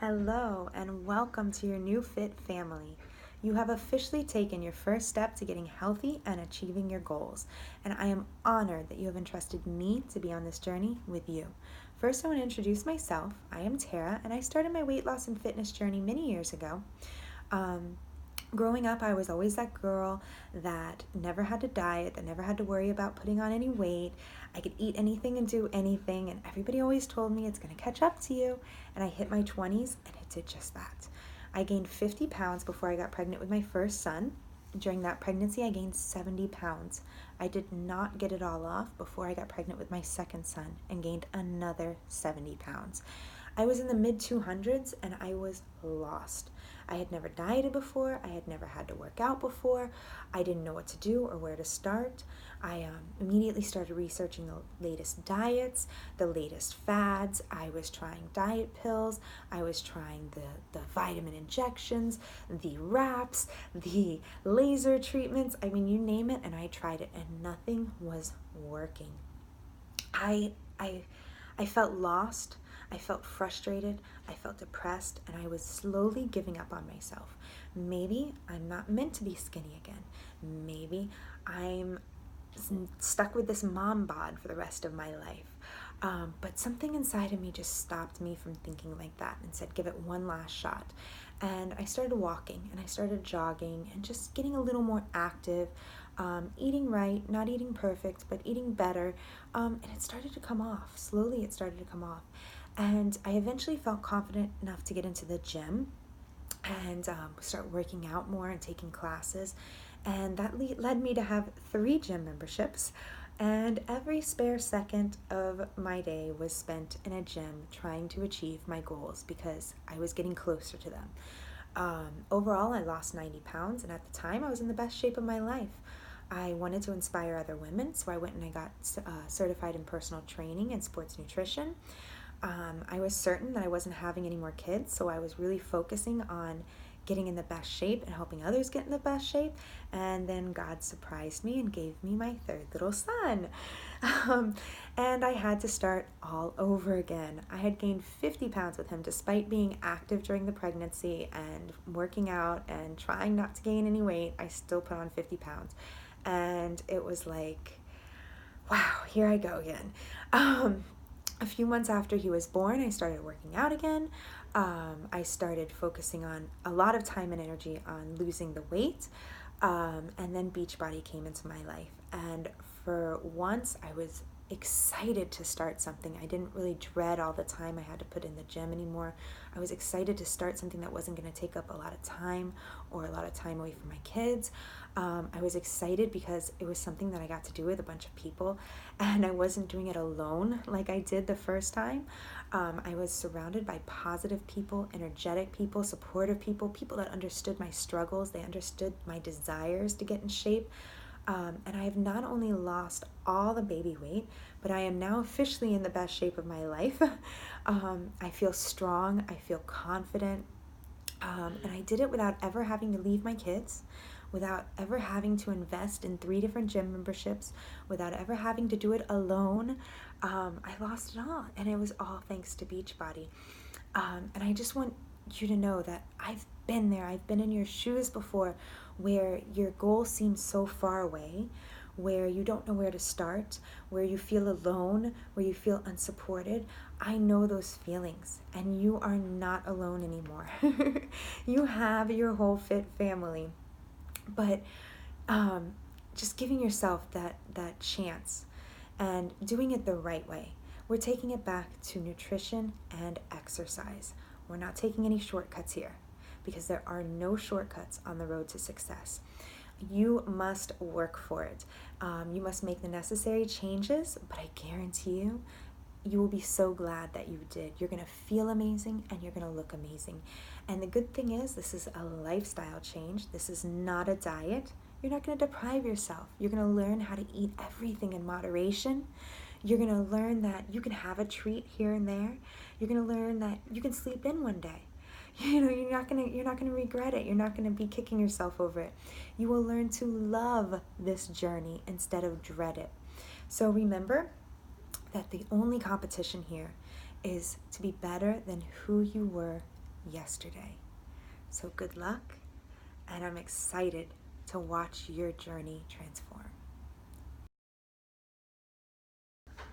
Hello, and welcome to your new fit family. You have officially taken your first step to getting healthy and achieving your goals, and I am honored that you have entrusted me to be on this journey with you. First, I want to introduce myself. I am Tara, and I started my weight loss and fitness journey many years ago. Um, Growing up, I was always that girl that never had to diet, that never had to worry about putting on any weight. I could eat anything and do anything, and everybody always told me it's going to catch up to you. And I hit my 20s, and it did just that. I gained 50 pounds before I got pregnant with my first son. During that pregnancy, I gained 70 pounds. I did not get it all off before I got pregnant with my second son and gained another 70 pounds. I was in the mid 200s and I was lost. I had never dieted before. I had never had to work out before. I didn't know what to do or where to start. I immediately started researching the latest diets, the latest fads. I was trying diet pills. I was trying the vitamin injections, the wraps, the laser treatments. I mean, you name it, and I tried it, and nothing was working. I, I, I felt lost. I felt frustrated, I felt depressed, and I was slowly giving up on myself. Maybe I'm not meant to be skinny again. Maybe I'm stuck with this mom bod for the rest of my life. But something inside of me just stopped me from thinking like that and said, give it one last shot. And I started walking and I started jogging and just getting a little more active, eating right, not eating perfect, but eating better. And it started to come off. Slowly it started to come off. And I eventually felt confident enough to get into the gym and start working out more and taking classes. And that led me to have 3 gym memberships. And every spare second of my day was spent in a gym trying to achieve my goals because I was getting closer to them. Overall, I lost 90 pounds, and at the time, I was in the best shape of my life. I wanted to inspire other women, so I went and I got certified in personal training and sports nutrition. I was certain that I wasn't having any more kids, so I was really focusing on getting in the best shape and helping others get in the best shape. And then God surprised me and gave me my 3rd little son. And I had to start all over again. I had gained 50 pounds with him despite being active during the pregnancy and working out and trying not to gain any weight. I still put on 50 pounds. And it was like, wow, here I go again. A few months after he was born, I started working out again. I started focusing on a lot of time and energy on losing the weight. And then Beachbody came into my life. And for once, I was excited to start something. I didn't really dread all the time I had to put in the gym anymore. I was excited to start something that wasn't going to take up a lot of time or a lot of time away from my kids. I was excited because it was something that I got to do with a bunch of people, and I wasn't doing it alone like I did the first time. I was surrounded by positive people, energetic people, supportive people, people that understood my struggles. They understood my desires to get in shape. And I have not only lost all the baby weight, but I am now officially in the best shape of my life. I feel strong, I feel confident, and I did it without ever having to leave my kids, without ever having to invest in 3 different gym memberships, without ever having to do it alone. I lost it all, and it was all thanks to Beachbody. And I just want you to know that I've been there. I've been in your shoes before, where your goal seems so far away, where you don't know where to start, where you feel alone, where you feel unsupported. I know those feelings, and you are not alone anymore. You have your whole fit family. But just giving yourself that chance and doing it the right way. We're taking it back to nutrition and exercise. We're not taking any shortcuts here because there are no shortcuts on the road to success. You must work for it. You must make the necessary changes, but I guarantee you will be so glad that you did. You're going to feel amazing and you're going to look amazing. And the good thing is, this is a lifestyle change. This is not a diet. You're not going to deprive yourself. You're going to learn how to eat everything in moderation. You're going to learn that you can have a treat here and there. You're going to learn that you can sleep in one day. You know, you're not gonna regret it. You're not gonna be kicking yourself over it. You will learn to love this journey instead of dread it. So remember that the only competition here is to be better than who you were yesterday. So good luck, and I'm excited to watch your journey transform.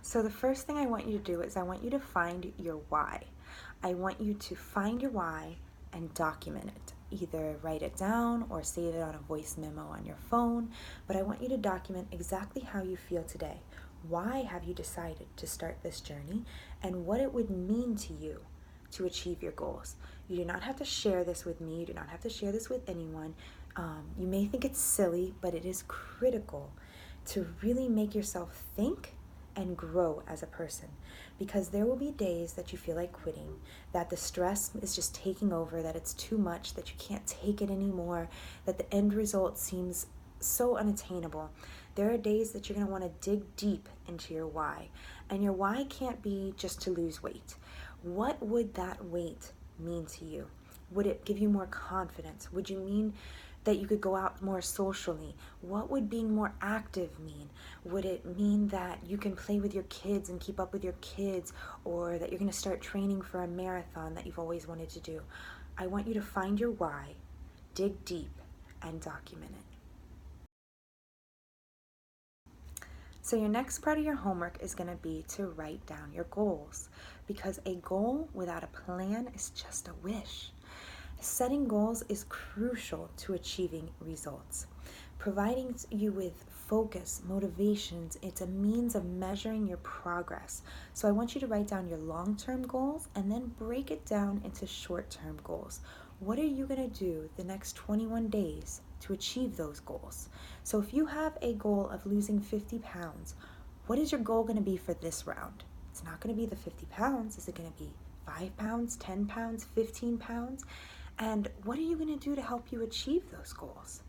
So the first thing I want you to do is I want you to find your why. I want you to find your why and document it. Either write it down or save it on a voice memo on your phone, but I want you to document exactly how you feel today. Why have you decided to start this journey and what it would mean to you to achieve your goals? You do not have to share this with me. You do not have to share this with anyone. You may think it's silly, but it is critical to really make yourself think and grow as a person, because there will be days that you feel like quitting, that the stress is just taking over, that it's too much, that you can't take it anymore, that the end result seems so unattainable. There are days that you're going to want to dig deep into your why, and your why can't be just to lose weight. What would that weight mean to you? Would it give you more confidence? Would you mean that you could go out more socially? What would being more active mean? Would it mean that you can play with your kids and keep up with your kids, or that you're going to start training for a marathon that you've always wanted to do? I want you to find your why, dig deep, and document it. So your next part of your homework is going to be to write down your goals, because a goal without a plan is just a wish. Setting goals is crucial to achieving results. Providing you with focus, motivations, it's a means of measuring your progress. So I want you to write down your long-term goals and then break it down into short-term goals. What are you going to do the next 21 days to achieve those goals? So if you have a goal of losing 50 pounds, what is your goal going to be for this round? It's not going to be the 50 pounds. Is it going to be 5 pounds, 10 pounds, 15 pounds? And what are you going to do to help you achieve those goals?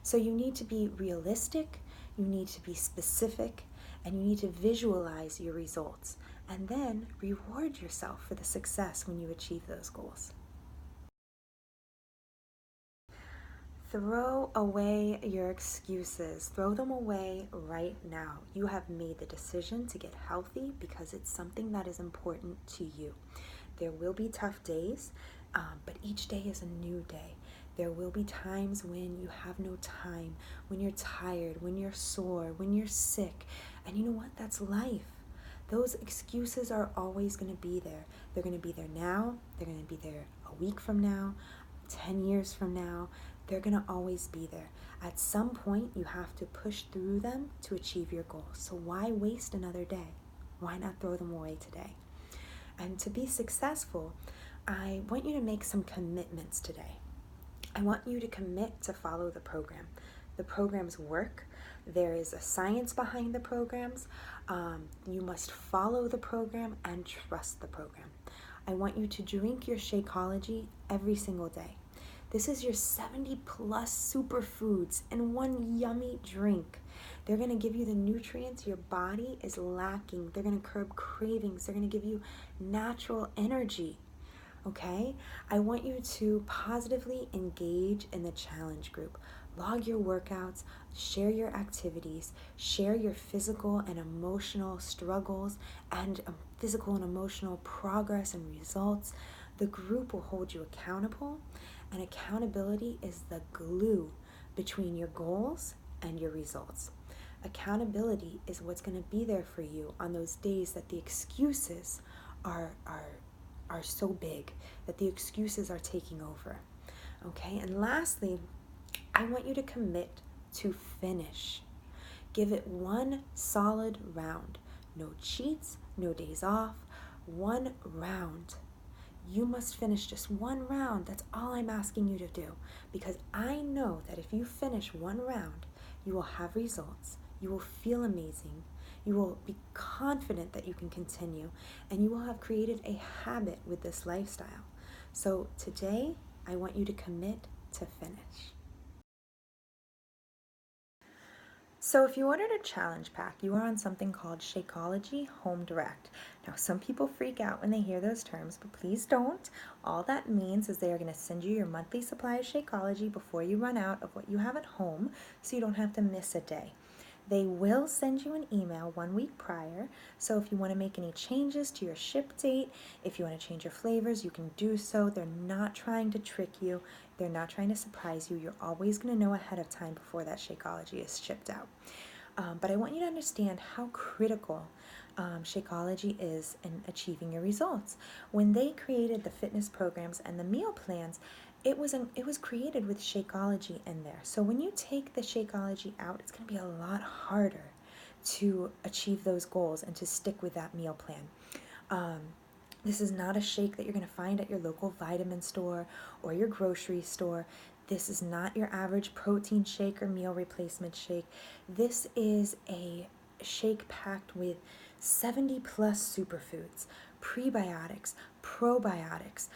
So you need to be realistic, you need to be specific, and you need to visualize your results. And then reward yourself for the success when you achieve those goals. Throw away your excuses. Throw them away right now. You have made the decision to get healthy because it's something that is important to you. There will be tough days, but each day is a new day. There will be times when you have no time, when you're tired, when you're sore, when you're sick. And you know what? That's life. Those excuses are always going to be there. They're going to be there now. They're going to be there a week from now, 10 years from now. They're going to always be there. At some point, you have to push through them to achieve your goals. So why waste another day? Why not throw them away today? And to be successful, I want you to make some commitments today. I want you to commit to follow the program. The programs work. There is a science behind the programs. You must follow the program and trust the program. I want you to drink your Shakeology every single day. This is your 70 plus superfoods in one yummy drink. They're going to give you the nutrients your body is lacking. They're going to curb cravings. They're going to give you natural energy. Okay? I want you to positively engage in the challenge group. Log your workouts, share your activities, share your physical and emotional struggles and physical and emotional progress and results. The group will hold you accountable, and accountability is the glue between your goals and your results. Accountability is what's going to be there for you on those days that the excuses are so big, that the excuses are taking over. Okay, and lastly, I want you to commit to finish. Give it one solid round. No cheats, no days off, one round. You must finish just one round. That's all I'm asking you to do, because I know that if you finish one round, you will have results. You will feel amazing. You will be confident that you can continue, and you will have created a habit with this lifestyle. So today, I want you to commit to finish. So if you ordered a challenge pack, you are on something called Shakeology Home Direct. Now, some people freak out when they hear those terms, but please don't. All that means is they are going to send you your monthly supply of Shakeology before you run out of what you have at home, so you don't have to miss a day. They will send you an email 1 week prior, so if you want to make any changes to your ship date, if you want to change your flavors, you can do so. They're not trying to trick you. They're not trying to surprise you. You're always going to know ahead of time before that Shakeology is shipped out. But I want you to understand how critical Shakeology is in achieving your results. When they created the fitness programs and the meal plans, it was created with Shakeology in there. So when you take the Shakeology out, it's going to be a lot harder to achieve those goals and to stick with that meal plan. This is not a shake that you're going to find at your local vitamin store or your grocery store. This is not your average protein shake or meal replacement shake. This is a shake packed with 70 plus superfoods, prebiotics, probiotics,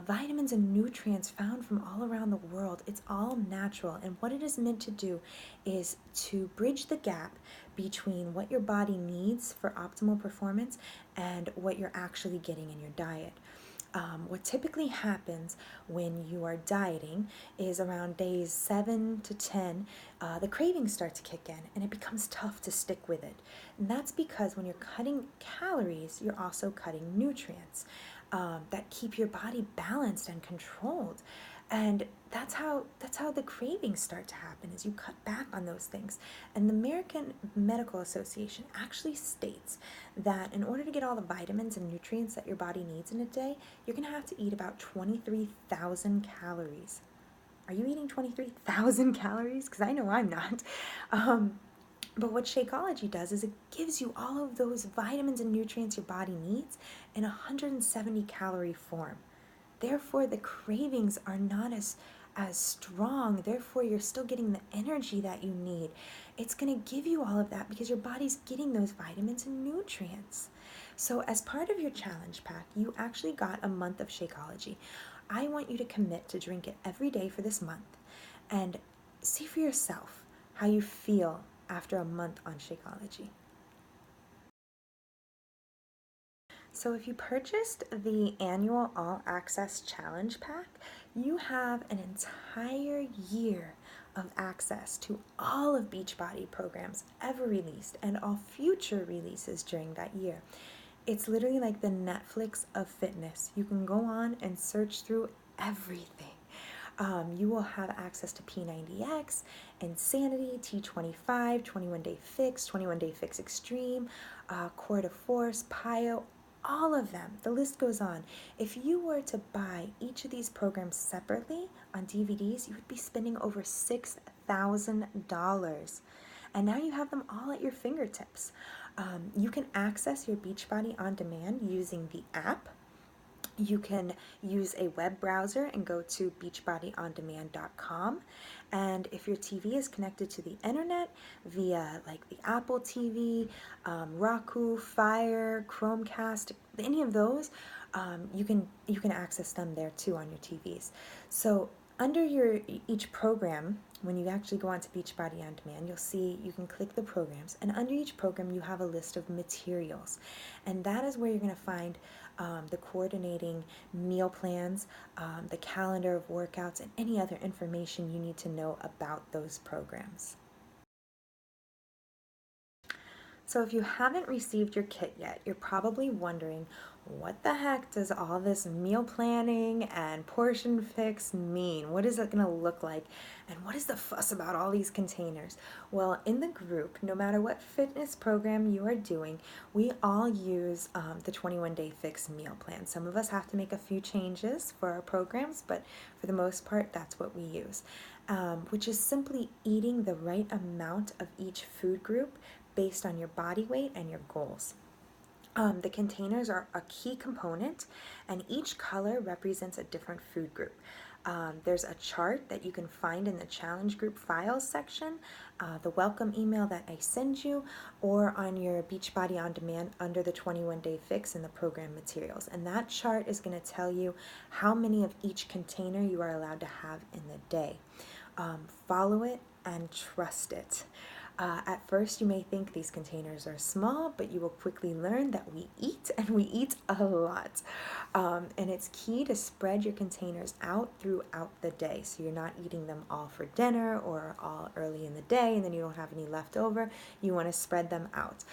vitamins and nutrients found from all around the world. It's all natural, and what it is meant to do is to bridge the gap between what your body needs for optimal performance and what you're actually getting in your diet. What typically happens when you are dieting is around days 7 to 10, the cravings start to kick in and it becomes tough to stick with it. And that's because when you're cutting calories, you're also cutting nutrients that keep your body balanced and controlled. And that's how the cravings start to happen, is you cut back on those things. And the American Medical Association actually states that in order to get all the vitamins and nutrients that your body needs in a day, you're going to have to eat about 23,000 calories. Are you eating 23,000 calories? Because I know I'm not. But what Shakeology does is it gives you all of those vitamins and nutrients your body needs in 170 calorie form. Therefore, the cravings are not as strong. Therefore, you're still getting the energy that you need. It's going to give you all of that because your body's getting those vitamins and nutrients. So as part of your challenge pack, you actually got a month of Shakeology. I want you to commit to drink it every day for this month and see for yourself how you feel after a month on Shakeology. So if you purchased the annual All Access Challenge Pack, you have an entire year of access to all of Beachbody programs ever released and all future releases during that year. It's literally like the Netflix of fitness. You can go on and search through everything. You will have access to P90X, Insanity, T25, 21 Day Fix, 21 Day Fix Extreme, Core to Force, PIO, all of them. The list goes on. If you were to buy each of these programs separately on DVDs, you would be spending over $6,000. And now you have them all at your fingertips. You can access your Beachbody on demand using the app. You can use a web browser and go to beachbodyondemand.com. And if your TV is connected to the internet via like the Apple TV, Roku, Fire, Chromecast, any of those, you can access them there too on your TVs. So under each program, when you actually go onto Beachbody On Demand, you'll see you can click the programs, and under each program you have a list of materials, and that is where you're going to find the coordinating meal plans, the calendar of workouts, and any other information you need to know about those programs. So if you haven't received your kit yet, you're probably wondering, what the heck does all this meal planning and portion fix mean? What is it going to look like? And what is the fuss about all these containers? Well, in the group, no matter what fitness program you are doing, we all use the 21 Day Fix meal plan. Some of us have to make a few changes for our programs, but for the most part, that's what we use, which is simply eating the right amount of each food group based on your body weight and your goals. The containers are a key component, and each color represents a different food group. There's a chart that you can find in the challenge group files section, the welcome email that I send you, or on your Beachbody On Demand under the 21 Day Fix in the program materials. And that chart is going to tell you how many of each container you are allowed to have in the day. Follow it and trust it. At first, you may think these containers are small, but you will quickly learn that we eat, and we eat a lot. And it's key to spread your containers out throughout the day, so you're not eating them all for dinner or all early in the day and then you don't have any left over. You want to spread them out.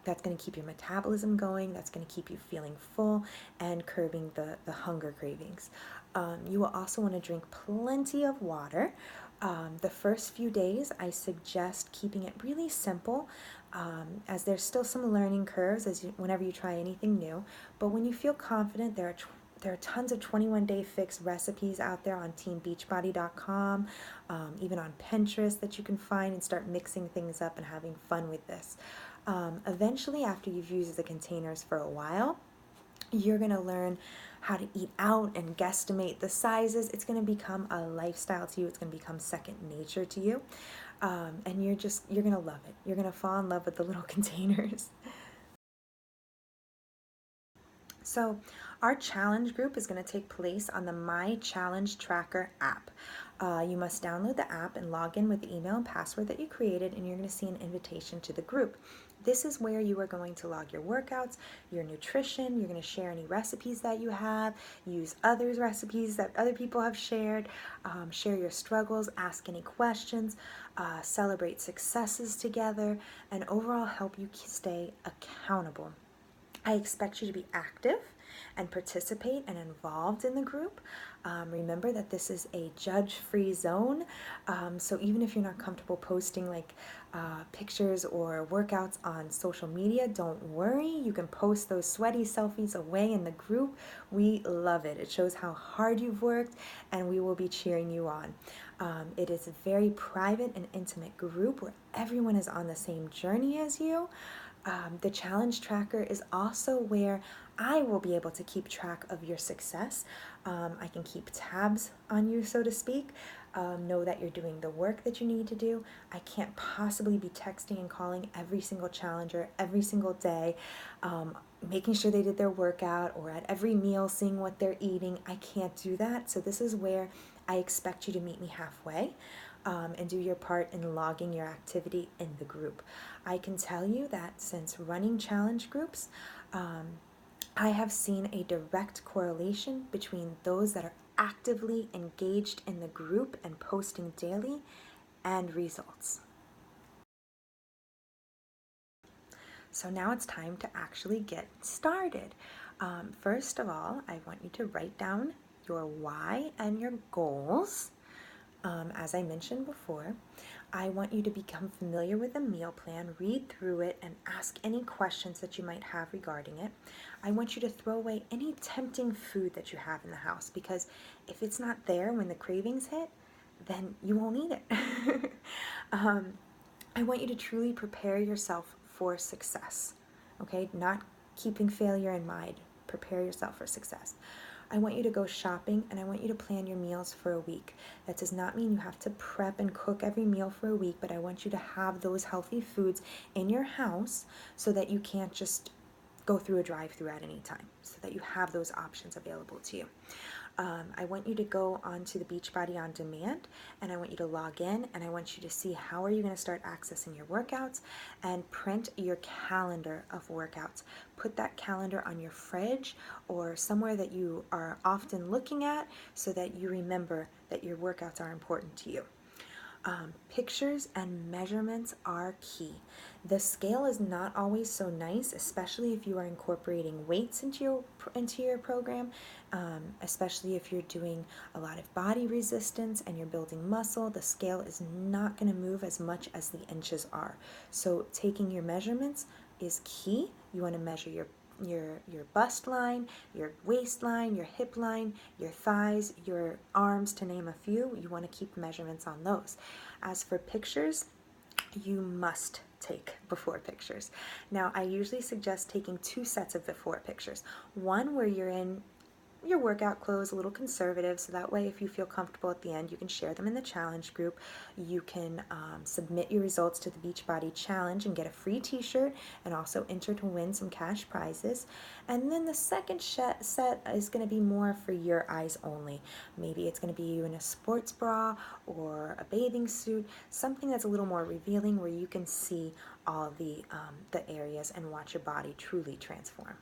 That's going to keep your metabolism going, that's going to keep you feeling full and curbing the hunger cravings. You will also want to drink plenty of water. The first few days, I suggest keeping it really simple, as there's still some learning curves whenever you try anything new. But when you feel confident, there are tons of 21-day fix recipes out there on teambeachbody.com, even on Pinterest that you can find and start mixing things up and having fun with this. Eventually, after you've used the containers for a while, you're going to learn how to eat out and guesstimate the sizes. It's going to become a lifestyle to you. It's going to become second nature to you. And you're going to love it. You're going to fall in love with the little containers. So our challenge group is going to take place on the My Challenge Tracker app. You must download the app and log in with the email and password that you created, and you're going to see an invitation to the group. This is where you are going to log your workouts, your nutrition. You're going to share any recipes that you have, use others' recipes that other people have shared, share your struggles, ask any questions, celebrate successes together, and overall help you stay accountable. I expect you to be active and participate and involved in the group. Remember that this is a judge-free zone, so even if you're not comfortable posting pictures or workouts on social media, don't worry. You can post those sweaty selfies away in the group. We love it. It shows how hard you've worked, and we will be cheering you on. It is a very private and intimate group where everyone is on the same journey as you. The challenge tracker is also where I will be able to keep track of your success. I can keep tabs on you, so to speak, know that you're doing the work that you need to do. I can't possibly be texting and calling every single challenger every single day, making sure they did their workout, or at every meal seeing what they're eating. I can't do that. So this is where I expect you to meet me halfway. And do your part in logging your activity in the group. I can tell you that since running challenge groups, I have seen a direct correlation between those that are actively engaged in the group and posting daily and results. So now it's time to actually get started. First of all, I want you to write down your why and your goals. As I mentioned before, I want you to become familiar with the meal plan, read through it, and ask any questions that you might have regarding it. I want you to throw away any tempting food that you have in the house, because if it's not there when the cravings hit, then you won't eat it. I want you to truly prepare yourself for success, okay? Not keeping failure in mind. Prepare yourself for success. I want you to go shopping, and I want you to plan your meals for a week. That does not mean you have to prep and cook every meal for a week, but I want you to have those healthy foods in your house so that you can't just go through a drive-through at any time, so that you have those options available to you. I want you to go onto the Beachbody On Demand, and I want you to log in, and I want you to see how are you going to start accessing your workouts, and print your calendar of workouts. Put that calendar on your fridge or somewhere that you are often looking at so that you remember that your workouts are important to you. Pictures and measurements are key. The scale is not always so nice, especially if you are incorporating weights into your program, especially if you're doing a lot of body resistance and you're building muscle. The scale is not going to move as much as the inches are. So taking your measurements is key. You want to measure your bust line, your waistline, your hip line, your thighs, your arms, to name a few. You want to keep measurements on those. As for pictures, you must take before pictures. Now, I usually suggest taking 2 sets of before pictures. One where you're in your workout clothes a little conservative, so that way if you feel comfortable at the end, you can share them in the challenge group. You can submit your results to the Beachbody Challenge and get a free t-shirt, and also enter to win some cash prizes. And then the second set is going to be more for your eyes only. Maybe it's going to be you in a sports bra or a bathing suit, something that's a little more revealing where you can see all the areas and watch your body truly transform.